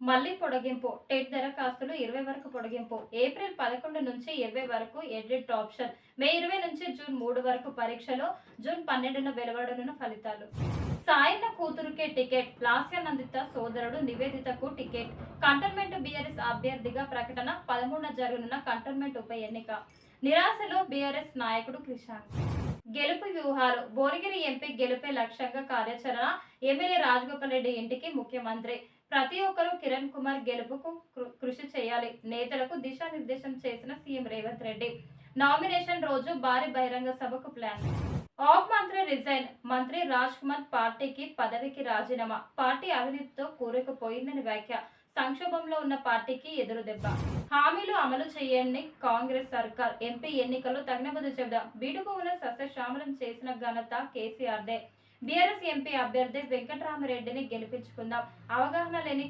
మళ్లీ పొడిగింపు. టెట్ దరఖాస్తులు 20 వరకు పొడిగింపు. ఏప్రిల్ 11 నుంచి 20 వరకు ఎడిట్ ఆప్షన్. మే 20 నుంచి జూన్ 3 వరకు పరీక్షలు. జూన్ 12న వెలువడనున్న ఫలితాలు. సాయన్న కూతురుకే టికెట్. లాస్యానందిత సోదరుడు నివేదితకు టికెట్. కంటోన్మెంట్ బీఆర్ఎస్ అభ్యర్థిగా ప్రకటన. 13న జరగనున్న కంటోన్మెంట్ ఉప ఎన్నిక. నిరాశలో బీఆర్ఎస్ నాయకుడు క్రిషాంక్. గెలుపు వ్యూహాలు. భువనగిరి ఎంపీ గెలుపే లక్ష్యంగా కార్యాచరణ. ఎమ్మెల్యే రాజగోపాల్ రెడ్డి ఇంటికి ముఖ్యమంత్రి. ప్రతి ఒక్కరూ కిరణ్ కుమార్ గెలుపుకు కృషి చేయాలి. నేతలకు దిశానిర్దేశం చేసిన సీఎం రేవంత్ రెడ్డి. నామినేషన్ రోజు భారీ బహిరంగ సభకు ప్లాన్. ఆప్ మంత్రి రిజైన్. మంత్రి రాజ్ కుమార్ పార్టీకి పదవికి రాజీనామా. పార్టీ అవినీతితో కూరుకుపోయిందని వ్యాఖ్య. సంక్షోభంలో ఉన్న పార్టీకి ఎదురు దెబ్బ. హామీలు అమలు చేయని కాంగ్రెస్ సర్కార్. ఎంపీ ఎన్నికల్లో తగిన బుద్ధి చెబుదాం. బీడుభూముల సస్యశ్యామలం చేసిన ఘనత కేసీఆర్దే. బీఆర్ఎస్ ఎంపీ అభ్యర్థి వెంకట్రామరెడ్డిని గెలిపించుకుందాం. అవగాహన లేని